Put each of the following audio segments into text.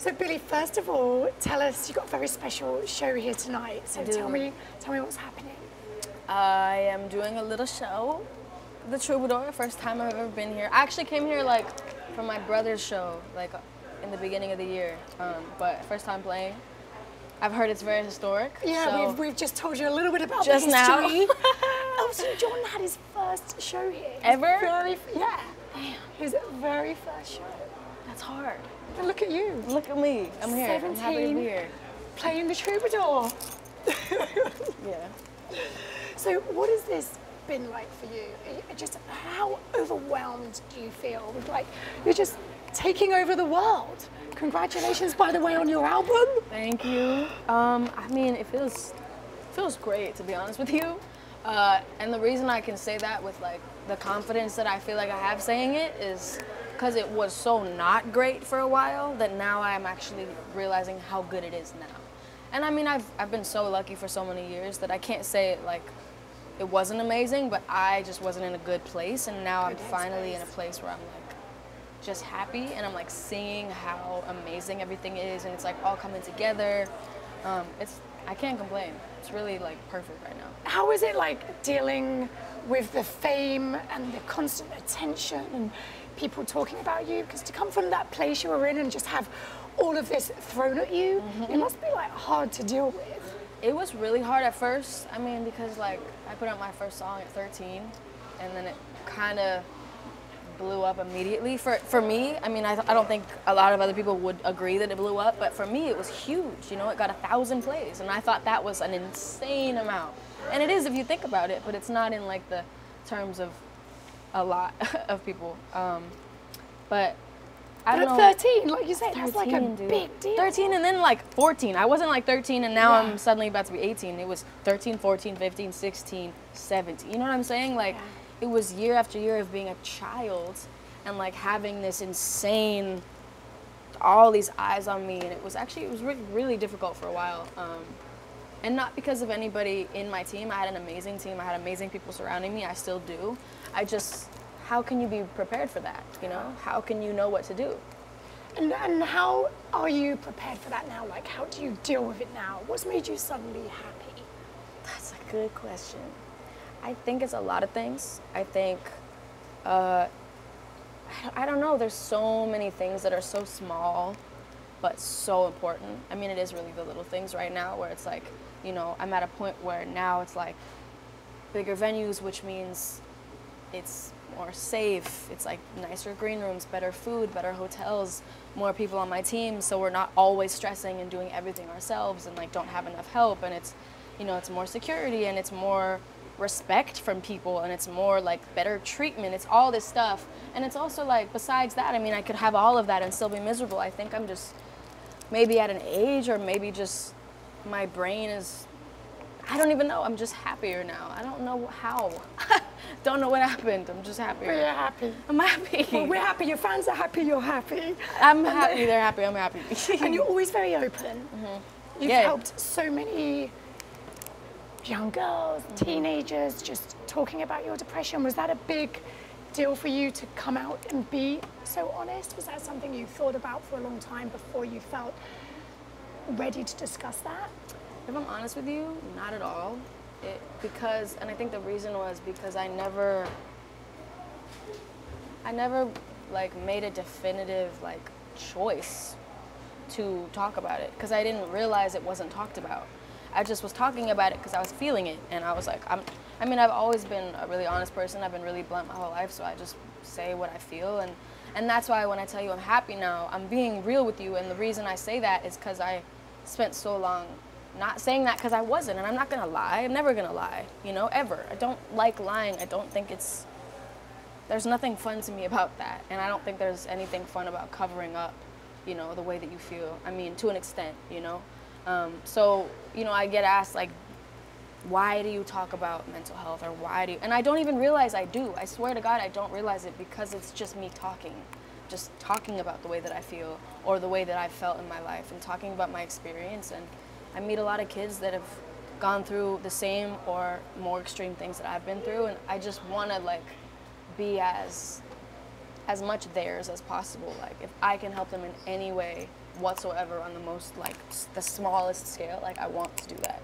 So Billie, first of all, tell us, you've got a very special show here tonight. So tell me what's happening. I am doing a little show, the Troubadour, first time I've ever been here. I actually came here like from my brother's show, like in the beginning of the year, but first time playing. I've heard it's very historic. Yeah, so we've just told you a little bit about just the history. now. Elton John had his first show here. Ever? Yeah. Damn. His very first show. That's hard. And look at you. Look at me. I'm here. 17, I'm happy to be here. Playing the Troubadour. Yeah. So what has this been like for you? Just how overwhelmed do you feel? Like you're just taking over the world. Congratulations, by the way, on your album. Thank you. I mean, it feels great, to be honest with you. And the reason I can say that with like the confidence that I feel like I have saying it is because it was so not great for a while that now I'm actually realizing how good it is now. And I mean, I've been so lucky for so many years that I can't say it like it wasn't amazing, but I just wasn't in a good place, and now I'm finally in a place where I'm like just happy, and I'm like seeing how amazing everything is, and it's like all coming together. I can't complain. It's really like perfect right now. How is it like dealing with the fame and the constant attention and people talking about you? Because to come from that place you were in and just have all of this thrown at you, it must be like hard to deal with. It was really hard at first. I mean, because like I put out my first song at 13, and then it kind of blew up immediately. For me, I mean, I don't think a lot of other people would agree that it blew up, but for me it was huge. You know, it got 1,000 plays, and I thought that was an insane amount. And it is if you think about it, but it's not in like the terms of a lot of people. But I don't know. 13, like you said, that's like a big deal. 13 and then like 14. I wasn't like 13 and now I'm suddenly about to be 18. It was 13, 14, 15, 16, 17. You know what I'm saying? Like it was year after year of being a child and like having this insane, all these eyes on me, and it was really difficult for a while. And not because of anybody in my team. I had an amazing team. I had amazing people surrounding me. I still do. How can you be prepared for that, you know? How can you know what to do? And how are you prepared for that now? Like, how do you deal with it now? What's made you suddenly happy? That's a good question. I think it's a lot of things. I think, I don't know, there's so many things that are so small, but so important. I mean, it is really the little things right now where it's like, you know, I'm at a point where now it's like bigger venues, which means it's more safe. It's like nicer green rooms, better food, better hotels, more people on my team, so we're not always stressing and doing everything ourselves and like don't have enough help. And it's, you know, it's more security and it's more respect from people and it's more like better treatment. It's all this stuff. And it's also like, besides that, I mean, I could have all of that and still be miserable. I think I'm just maybe at an age, or maybe just my brain is, I don't even know. I'm just happier now. I don't know how. Don't know what happened. I'm just happier. But you're happy. I'm happy. Well, we're happy. Your fans are happy. You're happy. I'm happy. They're happy. I'm happy. And you're always very open. You've helped so many young girls, teenagers, just talking about your depression. Was that a big deal for you to come out and be so honest? Was that something you thought about for a long time before you felt ready to discuss that? If I'm honest with you, not at all. And I think the reason was because I never like made a definitive like choice to talk about it, because I didn't realize it wasn't talked about. I just was talking about it because I was feeling it, and I was like, I mean, I've always been a really honest person. I've been really blunt my whole life, so I just say what I feel, and that's why when I tell you I'm happy now, I'm being real with you, and the reason I say that is because I spent so long not saying that because I wasn't, and I'm not gonna lie. I'm never gonna lie, you know, ever. I don't like lying. I don't think there's nothing fun to me about that, and I don't think there's anything fun about covering up, you know, the way that you feel. I mean, to an extent, you know. So, you know, I get asked like, why do you talk about mental health, or why do you, and I don't even realize I do. I swear to God, I don't realize it, because it's just me just talking about the way that I feel or the way that I've felt in my life, and talking about my experience. And I meet a lot of kids that have gone through the same or more extreme things that I've been through, and I just want to like be as much theirs as possible. Like if I can help them in any way, whatsoever on the most, like, the smallest scale. Like, I want to do that,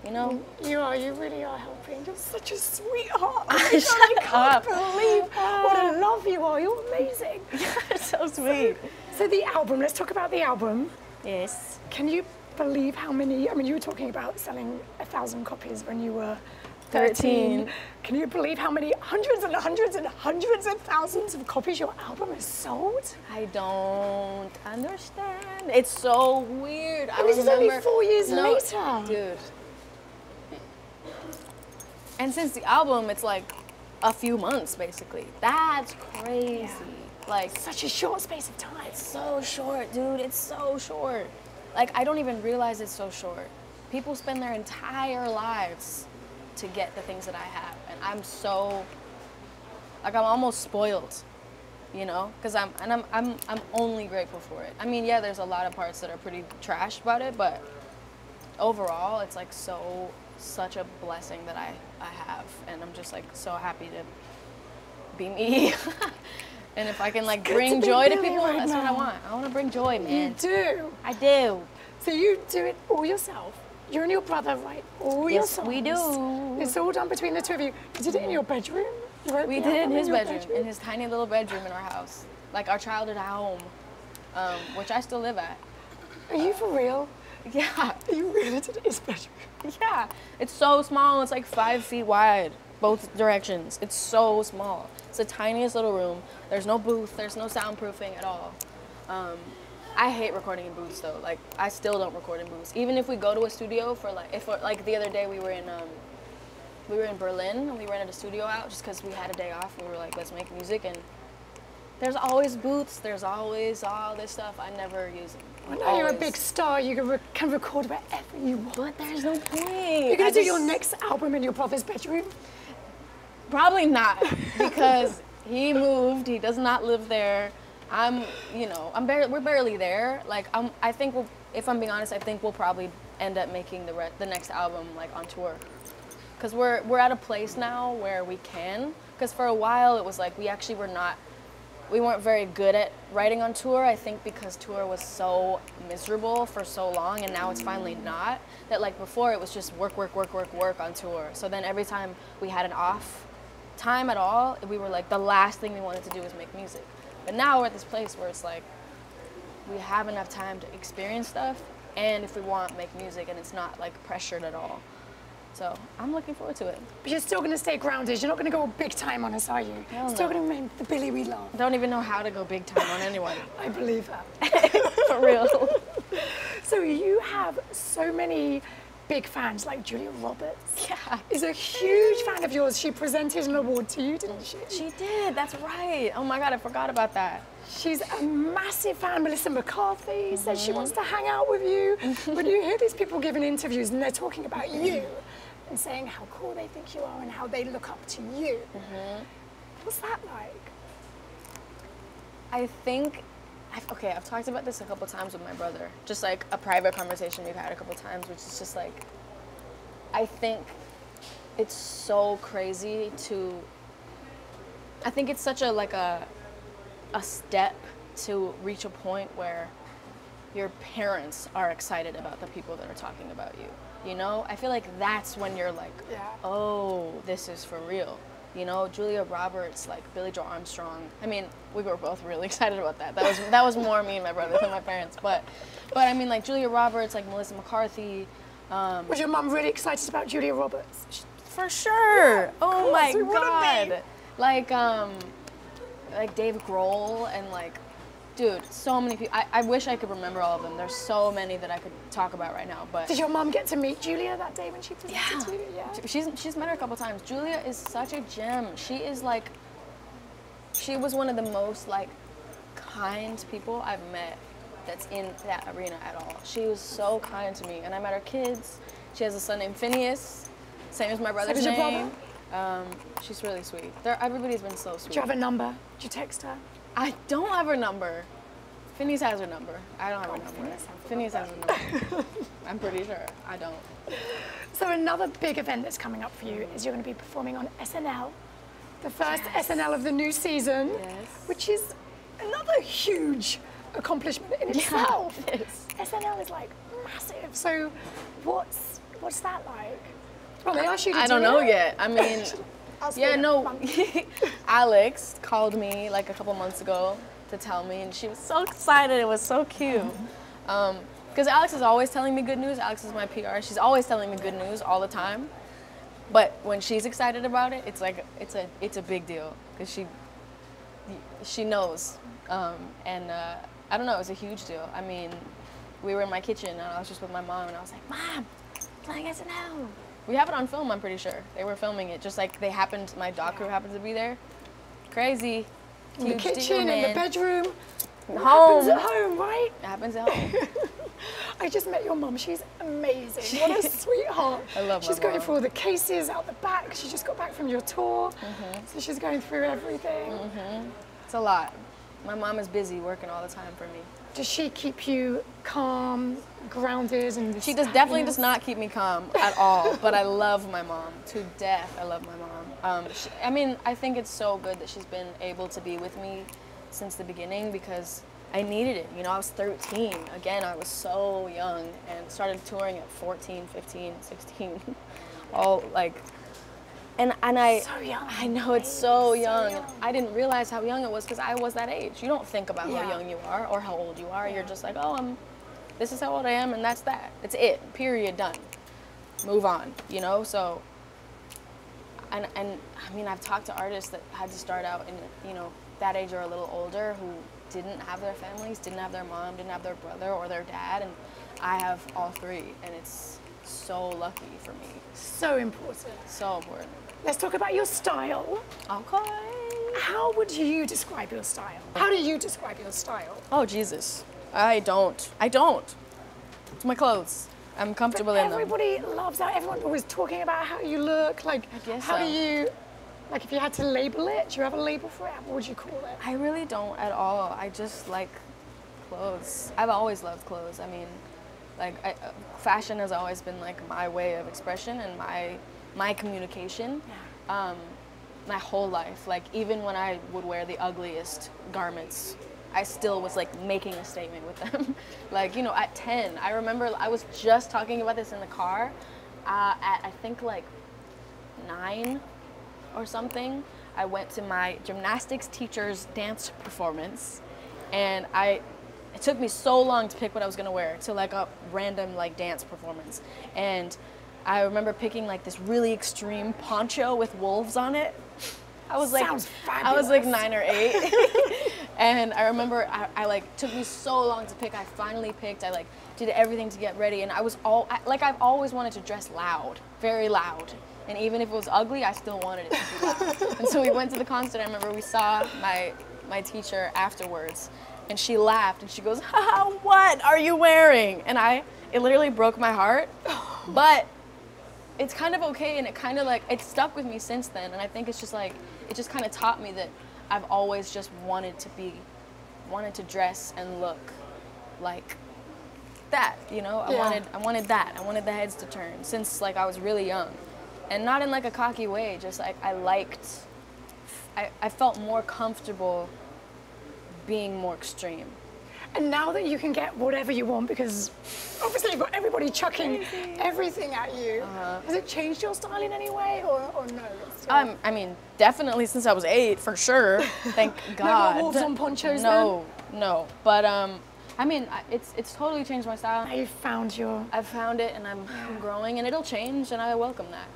you know? You really are helping. You're such a sweetheart. I can't believe what a love you are. You're amazing. You're so sweet. So the album, let's talk about the album. Yes. Can you believe how many, I mean, you were talking about selling 1,000 copies when you were 13. Can you believe how many hundreds and hundreds and hundreds of thousands of copies your album has sold? I don't understand. It's so weird. And this is only 4 years later. Dude. And since the album, it's like a few months, basically. That's crazy. Yeah. Like, such a short space of time. It's so short, dude. It's so short. Like, I don't even realize it's so short. People spend their entire lives to get the things that I have, and I'm so, like, I'm almost spoiled, you know, because I'm only grateful for it. I mean, yeah, there's a lot of parts that are pretty trash about it, but overall, it's like such a blessing that I have, and I'm just like so happy to be me. And if I can like bring joy to people, that's what I want. I want to bring joy, man. You do. I do. So you do it all yourself. You and your brother write all your songs. Yes, we do. It's all done between the two of you. You did it in your bedroom? We did it in his bedroom, in his tiny little bedroom in our house. Like our childhood home, which I still live at. Are you for real? Yeah. You really did it in his bedroom? Yeah. It's so small. It's like 5 feet wide, both directions. It's so small. It's the tiniest little room. There's no booth. There's no soundproofing at all. I hate recording in booths though. Like, I still don't record in booths. Even if we go to a studio for like the other day we were in Berlin and we rented a studio out just because we had a day off and we were like, let's make music, and there's always booths. There's always all this stuff. I never use them. Well, now you're a big star. You can record wherever you want. But there's no point. You're going to do your next album in your brother's bedroom? Probably not, because he moved. He does not live there. We're barely there. Like, I think if I'm being honest, I think we'll probably end up making the next album like on tour, because we're at a place now where we can. Because for a while it was like we weren't very good at writing on tour. I think because tour was so miserable for so long, and now it's finally not. That like before it was just work on tour. So then every time we had an off time at all, we were like the last thing we wanted to do was make music. But now we're at this place where it's like we have enough time to experience stuff, and if we want, make music, and it's not like pressured at all. So I'm looking forward to it. But you're still going to stay grounded. You're not going to go big time on us, are you? Hell still no. going to remain the Billie we love. I don't even know how to go big time on anyone. I believe that. For real. So you have so many big fans, like Julia Roberts. Yeah. Is a huge fan of yours. She presented an award to you, didn't she? She did, that's right. Oh my God, I forgot about that. She's a massive fan. Melissa McCarthy says she wants to hang out with you. When you hear these people giving interviews and they're talking about you and saying how cool they think you are and how they look up to you, what's that like? I think, I've talked about this a couple times with my brother. Just like a private conversation we've had a couple times, which is just like, I think it's so crazy I think it's such a step to reach a point where your parents are excited about the people that are talking about you. You know, I feel like that's when you're like, oh, this is for real. You know, Julia Roberts, like Billie Joe Armstrong. I mean, we were both really excited about that. That was more me and my brother than my parents. But I mean, like Julia Roberts, like Melissa McCarthy. Was your mum really excited about Julia Roberts? For sure. Yeah, oh my God. Like Dave Grohl and like, dude, so many people. I wish I could remember all of them. There's so many that I could talk about right now. But did your mum get to meet Julia that day when she presented to you? Yeah. She's met her a couple times. Julia is such a gem. She was one of the most like kind people I've met that's in that arena at all. She was so kind to me, and I met her kids. She has a son named Phineas, same as my brother's name. Your brother? She's really sweet. Everybody's been so sweet. Do you have a number? Did you text her? I don't have her number. Phineas has her number. I don't have her number. Phineas has her number. I'm pretty sure. I don't. So another big event that's coming up for you is you're going to be performing on SNL, the first SNL of the new season, which is another huge accomplishment in itself. It is. SNL is like massive. So what's that like? Well, they asked you to I don't know yet. I mean, yeah, no. Alex called me like a couple months ago to tell me, and she was so excited. It was so cute. Because Alex is always telling me good news. Alex is my PR. She's always telling me good news all the time. But when she's excited about it, it's like it's a big deal because she knows. I don't know. It was a huge deal. I mean, we were in my kitchen and I was just with my mom and I was like, Mom, playing SNL. We have it on film, I'm pretty sure. They were filming it, just like they happened, my doc crew happened to be there. Crazy. In the kitchen, in the bedroom. Home. It happens at home, right? It happens at home. I just met your mum. She's amazing. What a sweetheart. I love She's my going mom. through all the cases out the back. She just got back from your tour. So she's going through everything. It's a lot. My mom is busy working all the time for me. Does she keep you calm, grounded, and She definitely does not keep me calm at all, but I love my mom to death. I love my mom. I mean, I think it's so good that she's been able to be with me since the beginning because I needed it. You know, I was 13. Again, I was so young and started touring at 14, 15, 16. All like, and I, so young. I know it's so young. I didn't realize how young it was because I was that age. You don't think about how young you are or how old you are. You're just like, oh, this is how old I am and that's that. It's it, period, done. Move on, you know? So, and I mean, I've talked to artists that had to start out in, you know, that age or a little older who didn't have their families, didn't have their mom, didn't have their brother or their dad, and I have all three, and it's so lucky for me. So important. So important. Let's talk about your style. Okay. How would you describe your style? How do you describe your style? Oh, Jesus. I don't. It's my clothes. I'm comfortable in them. Everybody loves that. Everyone's always talking about how you look. Like, I guess how so. do you, like if you had to label it, do you have a label for it? What would you call it? I really don't at all. I just like clothes. I've always loved clothes. I mean, like fashion has always been like my way of expression and my communication. Yeah. My whole life. Like even when I would wear the ugliest garments, I still was like making a statement with them. Like, you know, at 10, I remember I was just talking about this in the car at I think like 9 or something. I went to my gymnastics teacher's dance performance and it took me so long to pick what I was gonna wear to like a random like dance performance. And I remember picking like this really extreme poncho with wolves on it. I was like, Sounds fabulous. I was like 9 or 8. And I remember I like took me so long to pick. I finally picked. I like did everything to get ready, and I was like I've always wanted to dress loud, very loud. And even if it was ugly, I still wanted it to be loud. And so we went to the concert. I remember we saw my teacher afterwards, and she laughed and she goes, "Haha, what are you wearing?" And it literally broke my heart, but it's kind of okay, and it kind of like it stuck with me since then. And I think it's just like it just kind of taught me that I've always just wanted to dress and look like that, you know. I wanted that. I wanted the heads to turn since like I was really young, and not in like a cocky way. Just like I felt more comfortable being more extreme. And now that you can get whatever you want, because obviously you've got everybody chucking everything at you, has it changed your style in any way, or no? I mean, definitely since I was 8, for sure. Thank God. No more wolves on ponchos. No. But I mean, it's totally changed my style. Now you've found I've found it, and I'm growing, and it'll change, and I welcome that.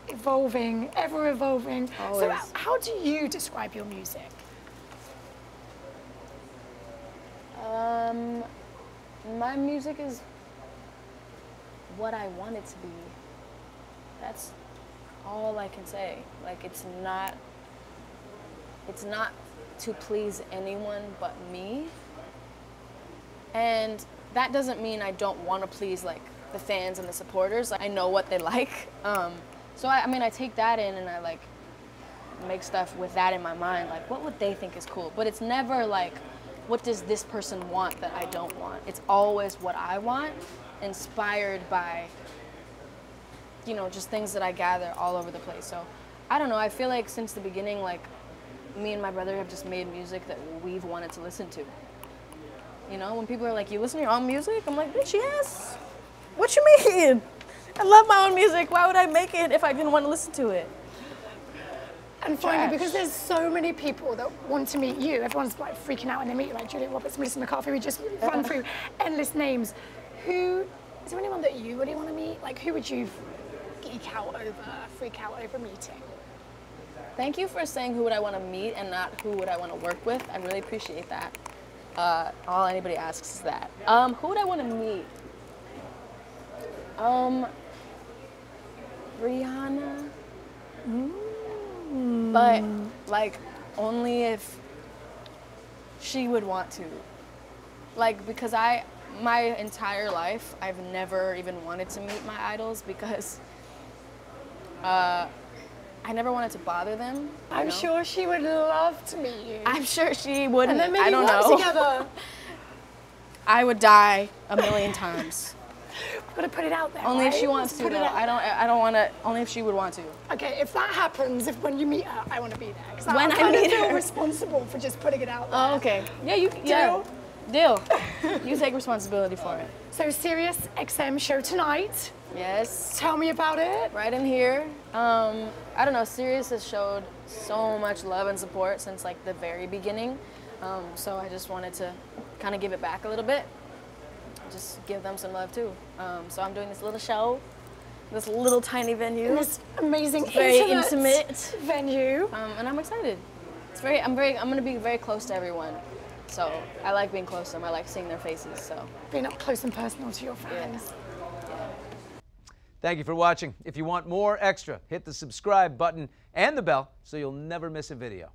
Evolving, ever evolving. Always. So how do you describe your music? My music is what I want it to be. That's all I can say. Like it's not to please anyone but me. And that doesn't mean I don't want to please like the fans and the supporters. Like, I know what they like. So I mean, I take that in and I like make stuff with that in my mind. Like, what would they think is cool? But it's never like, what does this person want that I don't want? It's always what I want, inspired by, you know, just things that I gather all over the place. So I don't know, I feel like since the beginning, like me and my brother have just made music that we've wanted to listen to. You know, when people are like, you listen to your own music? I'm like, bitch, yes. What you mean? I love my own music. Why would I make it if I didn't want to listen to it? And finally, because there's so many people that want to meet you, everyone's like freaking out when they meet you, like Julia Roberts, Melissa McCarthy, we just run through endless names. Is there anyone that you really want to meet? Like, who would you freak out over meeting? Thank you for saying who would I want to meet and not who would I want to work with. I really appreciate that. All anybody asks is that. Who would I want to meet? Rihanna. But like only if she would want to. Like, because my entire life I've never even wanted to meet my idols because I never wanted to bother them. I'm sure she would love to meet you. I'm sure she wouldn't. And then maybe I don't work know. together. I would die a million times. We've got to put it out there. Only right? if she wants to, though. I don't want to. Only if she would want to. Okay, if that happens, when you meet her, I want to be there. Because I When I meet feel her. responsible for just putting it out there. Oh, okay. Yeah, Deal. You take responsibility for it. So SiriusXM show tonight. Yes. Tell me about it. Right in here. I don't know. Sirius has showed so much love and support since like the very beginning. So I just wanted to kind of give it back a little bit. Just give them some love too. So I'm doing this little show, this little tiny venue. In this amazing, very intimate venue. And I'm excited. I'm gonna be very close to everyone. So I like being close to them. I like seeing their faces. So being up close and personal to your fans. Yeah. Thank you for watching. If you want more extra, hit the subscribe button and the bell so you'll never miss a video.